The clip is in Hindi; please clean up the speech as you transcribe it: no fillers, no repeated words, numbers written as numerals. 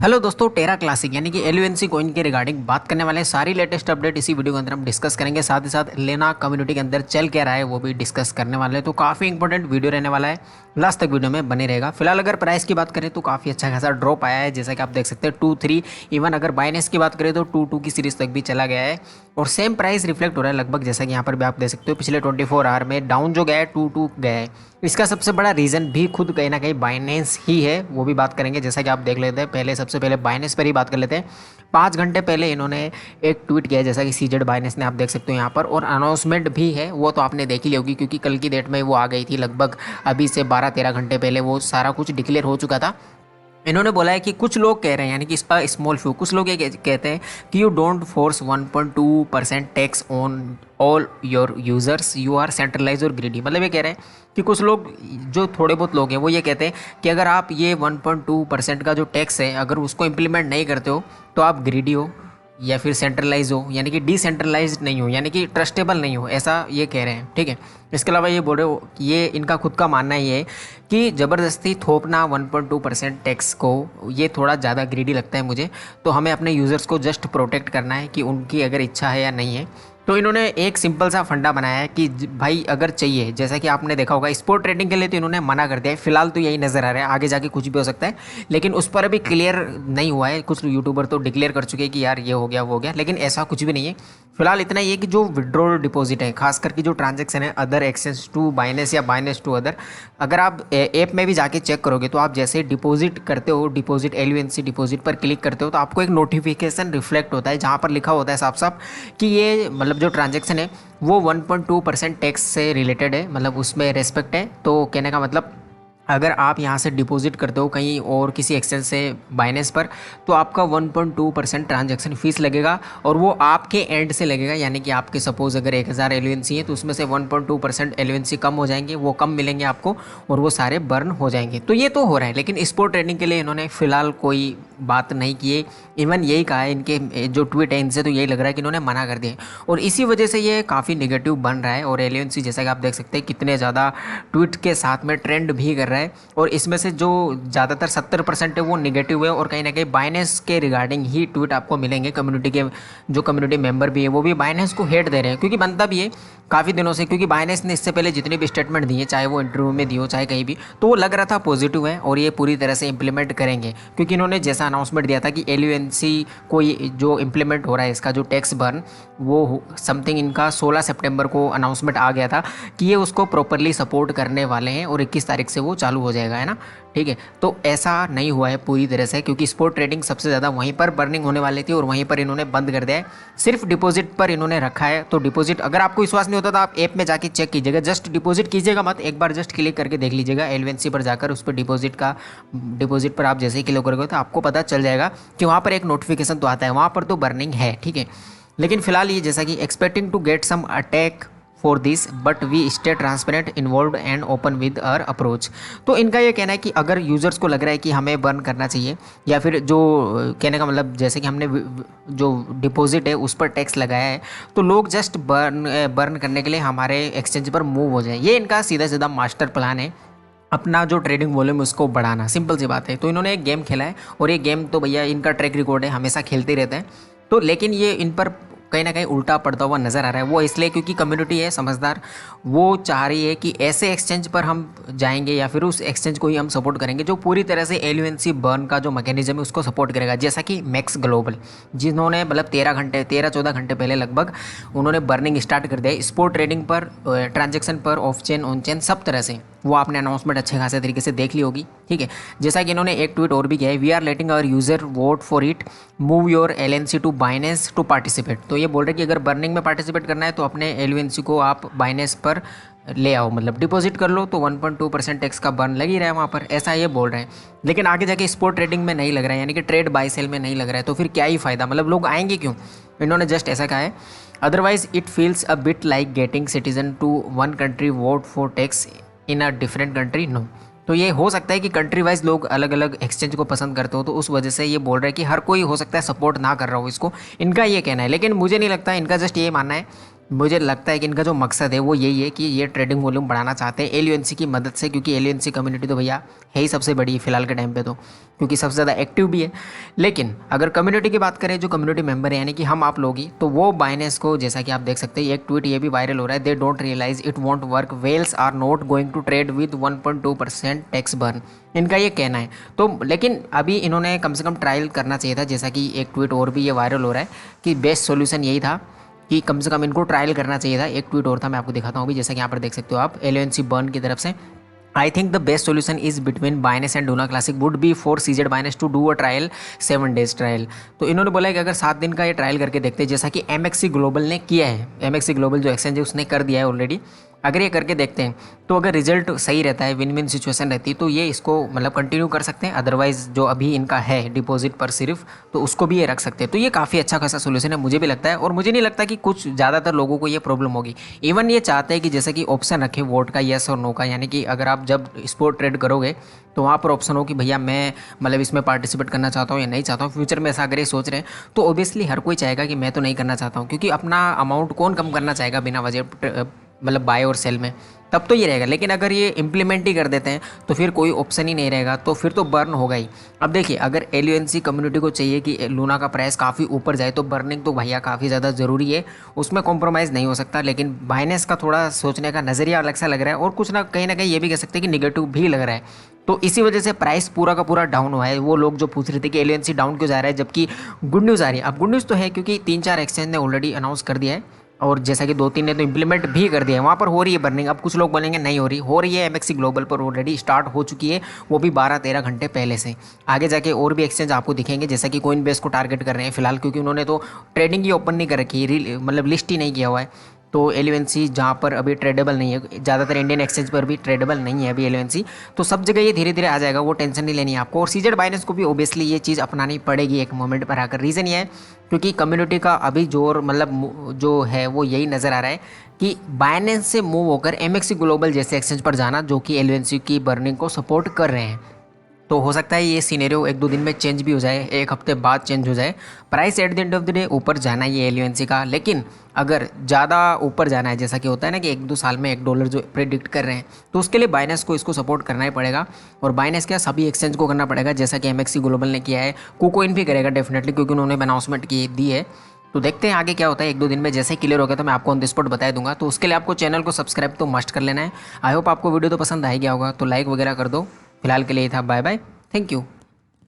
हेलो दोस्तों, टेरा क्लासिक यानी कि एलयूएनसी कॉइन के रिगार्डिंग बात करने वाले हैं। सारी लेटेस्ट अपडेट इसी वीडियो के अंदर हम डिस्कस करेंगे। साथ ही साथ लेना कम्युनिटी के अंदर चल क्या रहा है वो भी डिस्कस करने वाले हैं। तो काफ़ी इंपॉर्टेंट वीडियो रहने वाला है, लास्ट तक वीडियो में बने रहेगा। फिलहाल अगर प्राइस की बात करें तो काफ़ी अच्छा खासा ड्रॉप आया है, जैसा कि आप देख सकते हैं 2-3। इवन अगर बाइनेंस की बात करें तो 2-2 की सीरीज तक भी चला गया है और सेम प्राइस रिफ्लेक्ट हो रहा है लगभग, जैसा कि यहाँ पर भी आप देख सकते हो। पिछले 24 आवर में डाउन जो गया है 2-2 गया है। इसका सबसे बड़ा रीज़न भी खुद कहीं ना कहीं बाइनेंस ही है, वो भी बात करेंगे। जैसा कि आप देख लेते हैं, पहले सबसे पहले बाइनेंस पर ही बात कर लेते हैं। 5 घंटे पहले इन्होंने एक ट्वीट किया है, जैसा कि सीजेड बाइनेंस ने, आप देख सकते हो यहाँ पर। और अनाउंसमेंट भी है, वो तो आपने देख ही ली होगी क्योंकि कल की डेट में वो आ गई थी। लगभग अभी से 12-13 घंटे पहले वो सारा कुछ डिक्लेयर हो चुका था। इन्होंने बोला है कि कुछ लोग कह रहे हैं, यानी कि इसका स्मॉल फ्यू कुछ लोग ये कहते हैं कि you don't force 1.2% tax on all your users, you are centralize और ग्रीडी। मतलब ये कह रहे हैं कि कुछ लोग, जो थोड़े बहुत लोग हैं, वो ये कहते हैं कि अगर आप ये 1.2% का जो टैक्स है अगर उसको इम्प्लीमेंट नहीं करते हो तो आप ग्रीडी हो या फिर सेंट्रलाइज हो, यानी कि डिसेंट्रलाइज नहीं हो, यानी कि ट्रस्टेबल नहीं हो, ऐसा ये कह रहे हैं। ठीक है, इसके अलावा ये बोल रहे हो, ये इनका खुद का मानना ये है कि ज़बरदस्ती थोपना 1.2% टैक्स को, ये थोड़ा ज़्यादा ग्रीडी लगता है मुझे। तो हमें अपने यूज़र्स को जस्ट प्रोटेक्ट करना है कि उनकी अगर इच्छा है या नहीं है। तो इन्होंने एक सिंपल सा फंडा बनाया है कि भाई अगर चाहिए, जैसा कि आपने देखा होगा स्पोर्ट ट्रेडिंग के लिए तो इन्होंने मना कर दिया है। फिलहाल तो यही नज़र आ रहा है, आगे जाके कुछ भी हो सकता है, लेकिन उस पर अभी क्लियर नहीं हुआ है। कुछ यूट्यूबर तो डिक्लेयर कर चुके हैं कि यार ये हो गया वो हो गया, लेकिन ऐसा कुछ भी नहीं है। फिलहाल इतना ही है कि जो विड्रॉल डिपॉजिट है, खास करके जो ट्रांजैक्शन है अदर एक्सचेंज टू बाइनेंस या बाइनेंस टू अदर, अगर आप ऐप में भी जाके चेक करोगे तो आप जैसे डिपॉजिट करते हो, डिपॉजिट एलयूएनसी डिपॉजिट पर क्लिक करते हो तो आपको एक नोटिफिकेशन रिफ्लेक्ट होता है जहाँ पर लिखा होता है साफ साफ कि ये मतलब जो ट्रांजैक्शन है वो 1.2% टैक्स से रिलेटेड है, मतलब उसमें रेस्पेक्ट है। तो कहने का मतलब अगर आप यहाँ से डिपॉजिट करते हो कहीं और किसी एक्सचेंज से बाइनेंस पर, तो आपका 1.2% ट्रांजैक्शन फीस लगेगा और वो आपके एंड से लगेगा। यानी कि आपके सपोज अगर 1000 एलयूएनसी है तो उसमें से 1.2% एलयूएनसी कम हो जाएंगे, वो कम मिलेंगे आपको और वो सारे बर्न हो जाएंगे। तो ये तो हो रहा है, लेकिन स्पोर्ट ट्रेडिंग के लिए इन्होंने फिलहाल कोई बात नहीं की है। इवन यही कहा है, इनके जो ट्वीट है इनसे तो यही लग रहा है कि इन्होंने मना कर दिया और इसी वजह से ये काफ़ी निगेटिव बन रहा है। और एलयूएनसी जैसा कि आप देख सकते हैं कितने ज़्यादा ट्वीट के साथ में ट्रेंड भी कर रहा है और इसमें से जो ज़्यादातर 70% है वो निगेटिव है। और कहीं ना कहीं बाइनेंस के रिगार्डिंग ही ट्वीट आपको मिलेंगे। कम्युनिटी के जो कम्युनिटी मेंबर भी है वो भी बाइनेंस को हेट दे रहे हैं, क्योंकि बनता भी है काफ़ी दिनों से, क्योंकि बाइनेंस ने इससे पहले जितने भी स्टेटमेंट दिए, चाहे वो इंटरव्यू में दिए हो चाहे कहीं भी, तो वो लग रहा था पॉजिटिव है और ये पूरी तरह से इंप्लीमेंट करेंगे। क्योंकि इन्होंने जैसा अनाउंसमेंट दिया था कि एलयूएनसी कोई जो इम्प्लीमेंट हो रहा है इसका जो टैक्स बर्न, वो समथिंग इनका 16 सितंबर को अनाउंसमेंट आ गया था कि ये उसको प्रॉपरली सपोर्ट करने वाले हैं और 21 तारीख से वो चालू हो जाएगा, है ना। ठीक है, तो ऐसा नहीं हुआ है पूरी तरह से, क्योंकि स्पोर्ट ट्रेडिंग सबसे ज़्यादा वहीं पर बर्निंग होने वाली थी और वहीं पर इन्होंने बंद कर दिया है। सिर्फ डिपॉजिट पर इन्होंने रखा है। तो डिपॉजिट, अगर आपको विश्वास नहीं होता तो आप ऐप में जाके चेक कीजिएगा, जस्ट डिपॉजिट कीजिएगा मत, एक बार जस्ट क्लिक करके देख लीजिएगा एलयूएनसी पर जाकर, उस पर डिपॉजिट पर आप जैसे ही क्लिक करोगे तो आपको पता चल जाएगा कि वहाँ पर एक नोटिफिकेशन तो आता है, वहाँ पर तो बर्निंग है। ठीक है, लेकिन फिलहाल ये जैसा कि expecting to get some attack for this but we stay transparent involve and open with our approach. तो इनका ये कहना है कि अगर यूज़र्स को लग रहा है कि हमें बर्न करना चाहिए, या फिर जो कहने का मतलब जैसे कि हमने जो डिपॉजिट है उस पर टैक्स लगाया है, तो लोग जस्ट बर्न करने के लिए हमारे एक्सचेंज पर मूव हो जाए। ये इनका सीधा सीधा मास्टर प्लान है, अपना जो ट्रेडिंग वॉल्यूम उसको बढ़ाना। सिंपल सी बात है। तो इन्होंने एक गेम खेला है और ये गेम तो भैया इनका ट्रैक रिकॉर्ड है, हमेशा खेलते रहते हैं। तो लेकिन ये इन पर कहीं ना कहीं उल्टा पड़ता हुआ नज़र आ रहा है। वो इसलिए क्योंकि कम्युनिटी है समझदार, वो चाह रही है कि ऐसे एक्सचेंज पर हम जाएंगे या फिर उस एक्सचेंज को ही हम सपोर्ट करेंगे जो पूरी तरह से एलयूएनसी बर्न का जो मैकेनिज्म है उसको सपोर्ट करेगा। जैसा कि मैक्स ग्लोबल, जिन्होंने मतलब 13-14 घंटे पहले लगभग उन्होंने बर्निंग स्टार्ट कर दिया स्पोर्ट ट्रेडिंग पर, ट्रांजेक्शन पर, ऑफ चेन ऑन चेन सब तरह से। वो आपने अनाउंसमेंट अच्छे खासे तरीके से देख ली होगी। ठीक है, जैसा कि इन्होंने एक ट्वीट और भी किया है, we are letting our user vote for it, move your LNC to Binance to participate. तो ये बोल रहे हैं कि अगर बर्निंग में पार्टिसिपेट करना है तो अपने एलयूएनसी को आप बाइनेंस पर ले आओ, मतलब डिपॉजिट कर लो, तो 1.2% टैक्स का बर्न लग ही रहा है वहाँ पर, ऐसा ये बोल रहे हैं। लेकिन आगे जाके स्पोर्ट ट्रेडिंग में नहीं लग रहा है, यानी कि ट्रेड बाय सेल में नहीं लग रहा है, तो फिर क्या ही फ़ायदा, मतलब लोग आएंगे क्यों। इन्होंने जस्ट ऐसा कहा है, otherwise it feels a bit like getting citizen to one country vote for tax in a different country no. तो ये हो सकता है कि कंट्री वाइज लोग अलग अलग एक्सचेंज को पसंद करते हो, तो उस वजह से ये बोल रहे हैं कि हर कोई हो सकता है सपोर्ट ना कर रहा हो इसको, इनका ये कहना है। लेकिन मुझे नहीं लगता, इनका जस्ट ये मानना है मुझे लगता है कि इनका जो मकसद है वो यही है कि ये ट्रेडिंग वॉल्यूम बढ़ाना चाहते हैं एलयूएनसी की मदद से, क्योंकि एलयूएनसी कम्युनिटी तो भैया है ही सबसे बड़ी फिलहाल के टाइम पे, तो क्योंकि सबसे ज़्यादा एक्टिव भी है। लेकिन अगर कम्युनिटी की बात करें, जो कम्युनिटी मेंबर है यानी कि हम आप लोग ही, तो वो बाइनेंस को, जैसा कि आप देख सकते हैं एक ट्वीट ये भी वायरल हो रहा है, they don't realize it won't work, whales are not going to trade with 1.2% tax burn, इनका ये कहना है। तो लेकिन अभी इन्होंने कम से कम ट्रायल करना चाहिए था, जैसा कि एक ट्वीट और भी ये वायरल हो रहा है कि बेस्ट सोल्यूशन यही था कि कम से कम इनको ट्रायल करना चाहिए था। एक ट्वीट और था, मैं आपको दिखाता हूँ अभी, जैसा कि यहाँ पर देख सकते हो आप, एलओएनसी बर्न की तरफ से, I think the best solution is between Binance and Luna Classic would be for CZ Binance to do a trial 7 days trial. तो इन्होंने बोला है कि अगर 7 दिन का ये ट्रायल करके देखते हैं, जैसा कि एमएक्सी ग्लोबल ने किया है, एमएक्सी ग्लोबल जो एक्सचेंज है उसने कर दिया है ऑलरेडी, अगर ये करके देखते हैं तो अगर रिजल्ट सही रहता है, विन विन सिचुएशन रहती है, तो ये इसको मतलब कंटिन्यू कर सकते हैं। अदरवाइज जो अभी इनका है डिपॉजिट पर सिर्फ, तो उसको भी ये रख सकते हैं। तो ये काफ़ी अच्छा खासा सोल्यूशन है, मुझे भी लगता है, और मुझे नहीं लगता कि कुछ ज़्यादातर लोगों को ये प्रॉब्लम होगी। इवन ये चाहते हैं कि जैसे कि ऑप्शन रखें वोट का, येस और नो का, यानी कि अगर आप जब स्पोर्ट ट्रेड करोगे तो वहाँ पर ऑप्शन हो कि भैया मैं मतलब इसमें पार्टिसिपेट करना चाहता हूँ या नहीं चाहता हूँ। फ्यूचर में ऐसा अगर ये सोच रहे हैं तो ऑब्वियसली हर कोई चाहेगा कि मैं तो नहीं करना चाहता हूँ, क्योंकि अपना अमाउंट कौन कम करना चाहेगा बिना वजह मतलब बाय और सेल में, तब तो ये रहेगा। लेकिन अगर ये इम्प्लीमेंट ही कर देते हैं तो फिर कोई ऑप्शन ही नहीं रहेगा, तो फिर तो बर्न होगा ही। अब देखिए, अगर एलयूएनसी कम्युनिटी को चाहिए कि लूना का प्राइस काफ़ी ऊपर जाए तो बर्निंग तो भैया काफ़ी ज़्यादा ज़रूरी है, उसमें कॉम्प्रोमाइज़ नहीं हो सकता। लेकिन बाइनेंस का थोड़ा सोचने का नज़रिया अलग सा लग रहा है, और कुछ ना कहीं ये भी कह सकते हैं कि निगेटिव भी लग रहा है। तो इसी वजह से प्राइस पूरा का पूरा डाउन हुआ है। वो लोग जो पूछ रहे थे कि एलयूएनसी डाउन क्यों जा रहा है, जबकि गुड न्यूज़ आ रही है। अब गुड न्यूज़ तो है क्योंकि 3-4 एक्सचेंज ने ऑलरेडी अनाउंस कर दिया है, और जैसा कि 2-3 ने तो इम्प्लीमेंट भी कर दिया है, वहाँ पर हो रही है बर्निंग। अब कुछ लोग बोलेंगे नहीं हो रही है, एमएक्सी ग्लोबल पर ऑलरेडी स्टार्ट हो चुकी है, वो भी 12-13 घंटे पहले से। आगे जाके और भी एक्सचेंज आपको दिखेंगे, जैसा कि कोइन बेस को टारगेट कर रहे हैं फिलहाल, क्योंकि उन्होंने तो ट्रेडिंग ही ओपन नहीं कर रखी है, मतलब लिस्ट ही नहीं किया हुआ है। तो एलयूएनसी जहाँ पर अभी ट्रेडेबल नहीं है, ज़्यादातर इंडियन एक्सचेंज पर भी ट्रेडेबल नहीं है अभी एलयूएनसी, तो सब जगह ये धीरे धीरे आ जाएगा, वो टेंशन नहीं लेनी है आपको। और सीजेड बाइनेंस को भी ओबियसली ये चीज़ अपनानी पड़ेगी एक मोमेंट पर आकर। रीज़न ये है क्योंकि कम्युनिटी का अभी जोर मतलब जो है वो यही नज़र आ रहा है कि बाइनेंस से मूव होकर एमएक्सी ग्लोबल जैसे एक्सचेंज पर जाना, जो कि एलयूएनसी की बर्निंग को सपोर्ट कर रहे हैं। तो हो सकता है ये सीनेरियो 1-2 दिन में चेंज भी हो जाए, एक हफ्ते बाद चेंज हो जाए। Price at the end of the day ऊपर जाना ही है एलयूएनसी का, लेकिन अगर ज़्यादा ऊपर जाना है, जैसा कि होता है ना कि 1-2 साल में $1 जो प्रेडिक्ट कर रहे हैं, तो उसके लिए बाइनेंस को इसको सपोर्ट करना ही पड़ेगा। और बाइनेंस क्या, सभी एक्सचेंज को करना पड़ेगा, जैसा कि एमएक्सी ग्लोबल ने किया है, कुकोइन भी करेगा डेफिनेटली, क्योंकि उन्होंने अनाउंसमेंट दी है। तो देखते हैं आगे क्या होता है। 1-2 दिन में जैसे क्लियर हो गया तो मैं आपको ऑन द स्पॉट बता दूंगा। तो उसके लिए आपको चैनल को सब्सक्राइब तो मस्ट कर लेना है। आई होप आपको वीडियो तो पसंद आ ही गया होगा, तो लाइक वगैरह कर दो। फिलहाल के लिए था, बाय बाय, थैंक यू।